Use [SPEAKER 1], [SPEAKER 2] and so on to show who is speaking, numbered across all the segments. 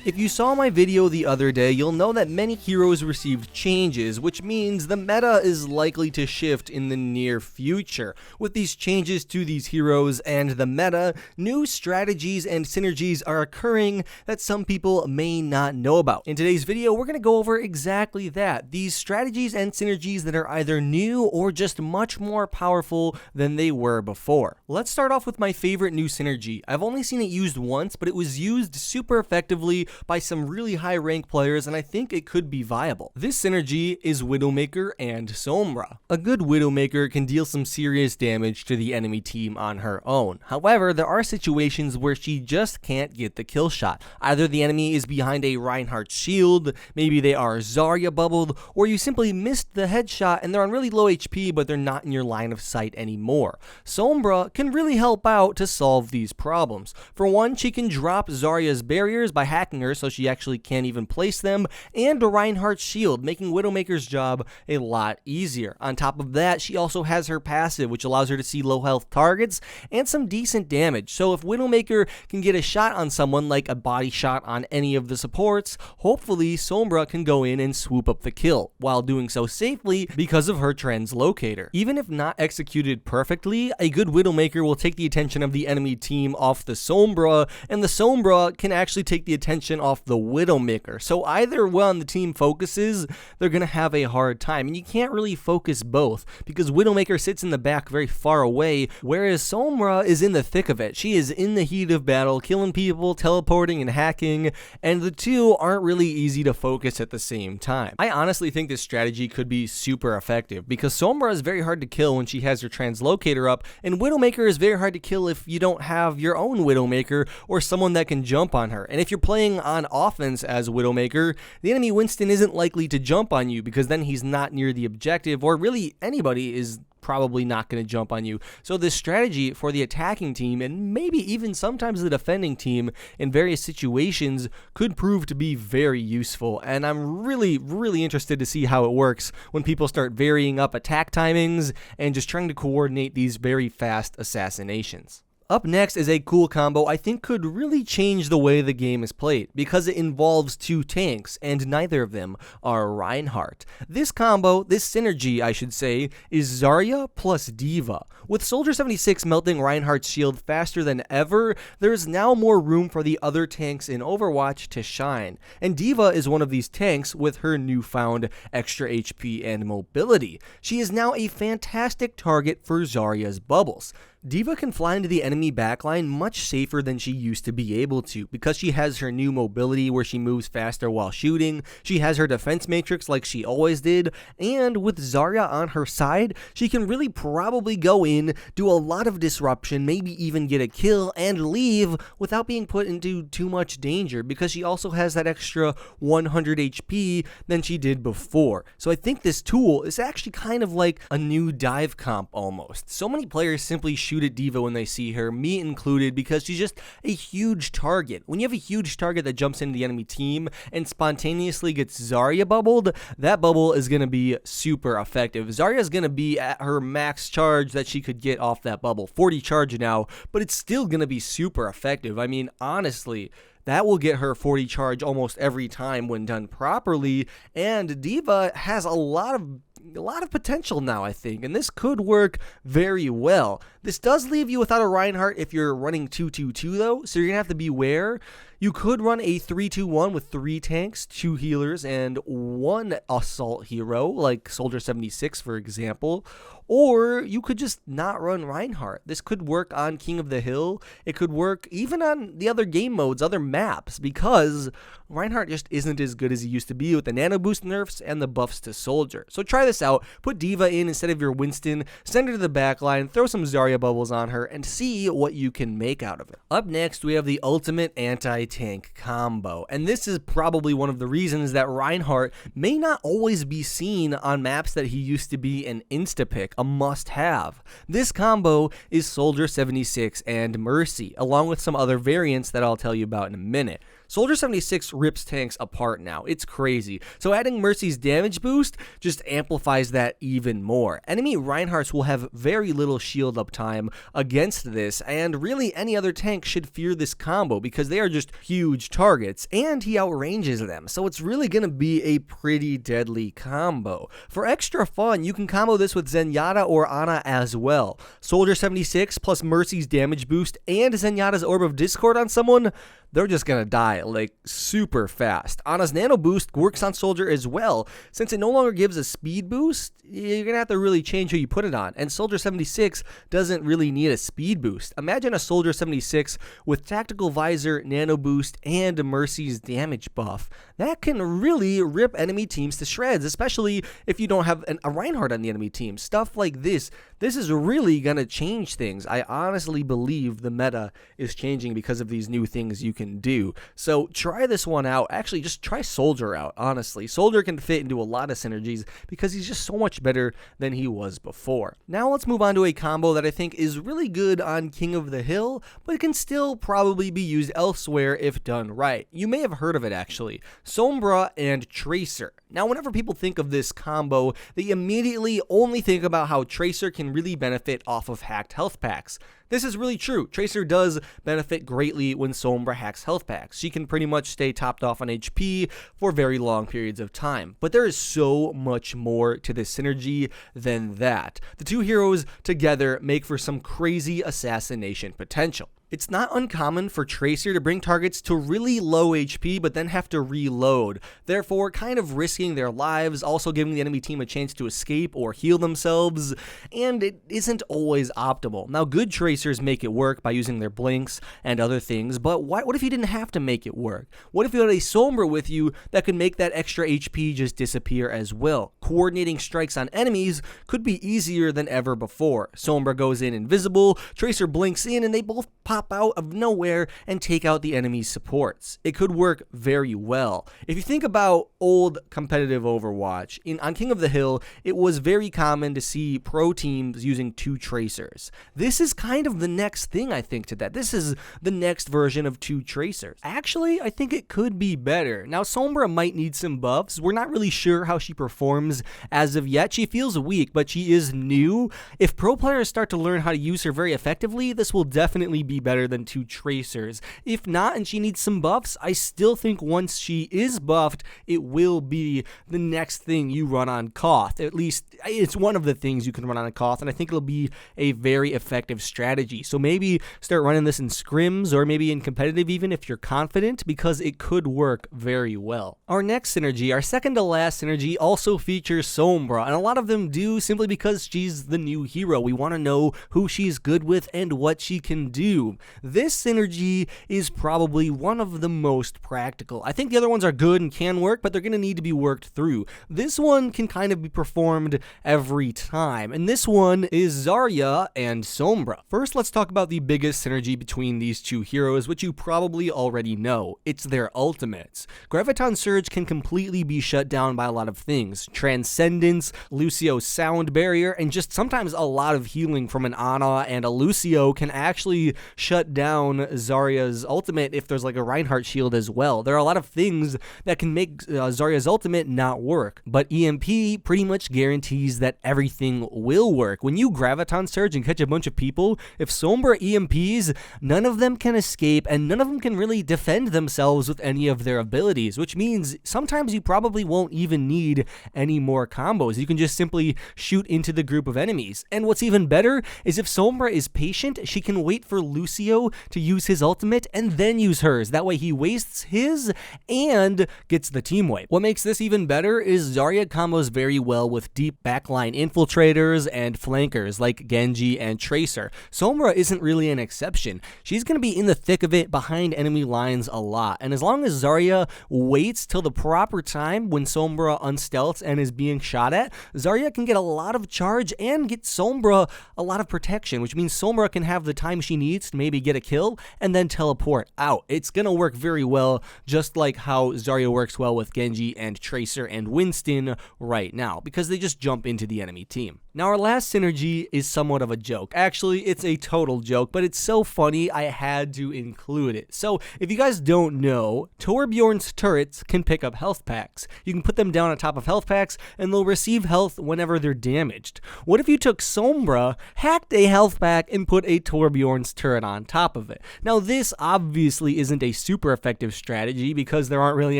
[SPEAKER 1] If you saw my video the other day, you'll know that many heroes received changes, which means the meta is likely to shift in the near future. With these changes to these heroes and the meta, new strategies and synergies are occurring that some people may not know about. In today's video, we're going to go over exactly that, these strategies and synergies that are either new or just much more powerful than they were before. Let's start off with my favorite new synergy. I've only seen it used once, but it was used super effectively by some really high rank players, and I think it could be viable. This synergy is Widowmaker and Sombra. A good Widowmaker can deal some serious damage to the enemy team on her own. However, there are situations where she just can't get the kill shot. Either the enemy is behind a Reinhardt's shield, maybe they are Zarya bubbled, or you simply missed the headshot and they're on really low HP but they're not in your line of sight anymore. Sombra can really help out to solve these problems. For one, she can drop Zarya's barriers by hacking her so she actually can't even place them, and a Reinhardt's shield, making Widowmaker's job a lot easier. On top of that, she also has her passive, which allows her to see low health targets and some decent damage. So if Widowmaker can get a shot on someone, like a body shot on any of the supports, hopefully Sombra can go in and swoop up the kill, while doing so safely because of her translocator. Even if not executed perfectly, a good Widowmaker will take the attention of the enemy team off the Sombra, and the Sombra can actually take the attention off the Widowmaker. So either one the team focuses, they're going to have a hard time. And you can't really focus both because Widowmaker sits in the back very far away, whereas Sombra is in the thick of it. She is in the heat of battle, killing people, teleporting, and hacking, and the two aren't really easy to focus at the same time. I honestly think this strategy could be super effective because Sombra is very hard to kill when she has her translocator up, and Widowmaker is very hard to kill if you don't have your own Widowmaker or someone that can jump on her. And if you're playing on offense as Widowmaker, the enemy Winston isn't likely to jump on you because then he's not near the objective, or really anybody is probably not going to jump on you. So this strategy for the attacking team, and maybe even sometimes the defending team in various situations, could prove to be very useful. And I'm really interested to see how it works when people start varying up attack timings and just trying to coordinate these very fast assassinations. Up next is a cool combo I think could really change the way the game is played because it involves two tanks and neither of them are Reinhardt. This combo, this synergy I should say, is Zarya plus Deva. With Soldier 76 melting Reinhardt's shield faster than ever, there is now more room for the other tanks in Overwatch to shine. And Deva is one of these tanks with her newfound extra HP and mobility. She is now a fantastic target for Zarya's bubbles. Deva can fly into the enemy backline much safer than she used to be able to because she has her new mobility where she moves faster while shooting, she has her defense matrix like she always did, and with Zarya on her side, she can really probably go in, do a lot of disruption, maybe even get a kill and leave without being put into too much danger because she also has that extra 100 HP than she did before. So I think this tool is actually kind of like a new dive comp almost. So many players simply shoot at Deva when they see her, me included, because she's just a huge target. When you have a huge target that jumps into the enemy team and spontaneously gets Zarya bubbled, that bubble is going to be super effective. Zarya is going to be at her max charge that she could get off that bubble, 40 charge now, but it's still going to be super effective. I mean, honestly, that will get her 40 charge almost every time when done properly, and Deva has a lot of potential now, I think, and this could work very well. This does leave you without a Reinhardt if you're running 2-2-2 though, so you're gonna have to beware. You could run a 3-2-1 with 3 tanks, 2 healers, and 1 assault hero, like Soldier 76 for example, or you could just not run Reinhardt. This could work on King of the Hill. It could work even on the other game modes, other maps, because Reinhardt just isn't as good as he used to be with the nano boost nerfs and the buffs to Soldier. So try this out. Put Deva in instead of your Winston, send her to the backline, throw some Zarya bubbles on her, and see what you can make out of it. Up next, we have the ultimate anti-tank combo, and this is probably one of the reasons that Reinhardt may not always be seen on maps that he used to be an insta-pick, a must-have. This combo is Soldier 76 and Mercy, along with some other variants that I'll tell you about in a minute. Soldier 76 rips tanks apart now. It's crazy. So adding Mercy's damage boost just amplifies that even more. Enemy Reinhardts will have very little shield uptime against this, and really any other tank should fear this combo because they are just huge targets, and he outranges them. So it's really going to be a pretty deadly combo. For extra fun, you can combo this with Zenyatta or Ana as well. Soldier 76 plus Mercy's damage boost and Zenyatta's Orb of Discord on someone, they're just gonna die like super fast. Ana's nano boost works on Soldier as well. Since it no longer gives a speed boost, you're gonna have to really change who you put it on, and Soldier 76 doesn't really need a speed boost. Imagine a Soldier 76 with Tactical Visor, nano boost, and Mercy's damage buff. That can really rip enemy teams to shreds, especially if you don't have a Reinhardt on the enemy team. Stuff like this is really gonna change things. I honestly believe the meta is changing because of these new things you can do. So try this one out. Actually, just try Soldier out, honestly. Soldier can fit into a lot of synergies because he's just so much better than he was before. Now let's move on to a combo that I think is really good on King of the Hill, but it can still probably be used elsewhere if done right. You may have heard of it actually. Sombra and Tracer. Now, whenever people think of this combo, they immediately only think about how Tracer can really benefit off of hacked health packs. This is really true. Tracer does benefit greatly when Sombra hacks health packs. She can pretty much stay topped off on HP for very long periods of time. But there is so much more to this synergy than that. The two heroes together make for some crazy assassination potential. It's not uncommon for Tracer to bring targets to really low HP but then have to reload, therefore kind of risking their lives, also giving the enemy team a chance to escape or heal themselves, and it isn't always optimal. Now, good Tracers make it work by using their blinks and other things, but what if you didn't have to make it work? What if you had a Sombra with you that could make that extra HP just disappear as well? Coordinating strikes on enemies could be easier than ever before. Sombra goes in invisible, Tracer blinks in, and they both pop out of nowhere and take out the enemy's supports. It could work very well. If you think about old competitive Overwatch, on King of the Hill, it was very common to see pro teams using two Tracers. This is kind of the next thing, I think, to that. This is the next version of two Tracers. Actually, I think it could be better. Now, Sombra might need some buffs. We're not really sure how she performs as of yet. She feels weak, but she is new. If pro players start to learn how to use her very effectively, this will definitely be better than two Tracers. If not, and she needs some buffs, I still think once she is buffed, it will be the next thing you run on Koth. At least, it's one of the things you can run on Koth, and I think it'll be a very effective strategy. So maybe start running this in scrims, or maybe in competitive even if you're confident, because it could work very well. Our next synergy, our second to last synergy, also features Sombra, and a lot of them do simply because she's the new hero. We want to know who she's good with and what she can do. This synergy is probably one of the most practical. I think the other ones are good and can work, but they're going to need to be worked through. This one can kind of be performed every time, and this one is Zarya and Sombra. First, let's talk about the biggest synergy between these two heroes, which you probably already know. It's their ultimates. Graviton Surge can completely be shut down by a lot of things. Transcendence, Lucio's Sound Barrier, and just sometimes a lot of healing from an Ana and a Lucio can actually shut down Zarya's ultimate if there's like a Reinhardt shield as well. There are a lot of things that can make Zarya's ultimate not work, but EMP pretty much guarantees that everything will work. When you Graviton Surge and catch a bunch of people, if Sombra EMPs, none of them can escape and none of them can really defend themselves with any of their abilities, which means sometimes you probably won't even need any more combos. You can just simply shoot into the group of enemies. And what's even better is if Sombra is patient, she can wait for Lucio to use his ultimate and then use hers. That way he wastes his and gets the team wipe. What makes this even better is Zarya combos very well with deep backline infiltrators and flankers like Genji and Tracer. Sombra isn't really an exception. She's going to be in the thick of it behind enemy lines a lot, and as long as Zarya waits till the proper time when Sombra unstealths and is being shot at, Zarya can get a lot of charge and get Sombra a lot of protection, which means Sombra can have the time she needs to maybe get a kill and then teleport out. It's going to work very well, just like how Zarya works well with Genji and Tracer and Winston right now, because they just jump into the enemy team. Now, our last synergy is somewhat of a joke. Actually, it's a total joke, but it's so funny I had to include it. So, if you guys don't know, Torbjorn's turrets can pick up health packs. You can put them down on top of health packs, and they'll receive health whenever they're damaged. What if you took Sombra, hacked a health pack, and put a Torbjorn's turret on top of it? Now, this obviously isn't a super effective strategy because there aren't really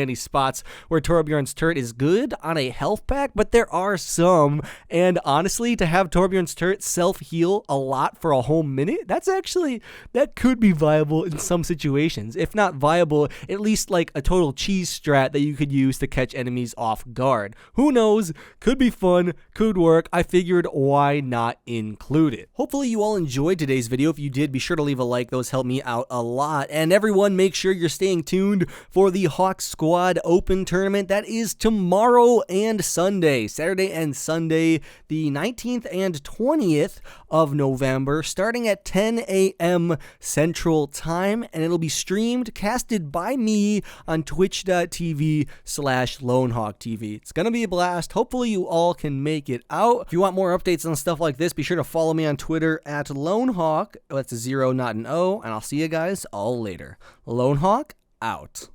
[SPEAKER 1] any spots where Torbjorn's turret is good on a health pack, but there are some, and honestly, to have Torbjorn's turret self-heal a lot for a whole minute, that could be viable in some situations. If not viable, at least like a total cheese strat that you could use to catch enemies off guard. Who knows? Could be fun, could work. I figured why not include it. Hopefully you all enjoyed today's video. If you did, be sure to leave a like. Those help me out a lot. And everyone, make sure you're staying tuned for the Hawk Squad Open Tournament. That is tomorrow and Sunday, Saturday and Sunday, the 19th and 20th of November, starting at 10 a.m. Central Time, and it'll be streamed, casted by me on twitch.tv/LoneHawkTV. It's gonna be a blast. Hopefully you all can make it out. If you want more updates on stuff like this, be sure to follow me on Twitter at LoneHawk. That's a 0, not an O, and I'll see you guys all later. LoneHawk out.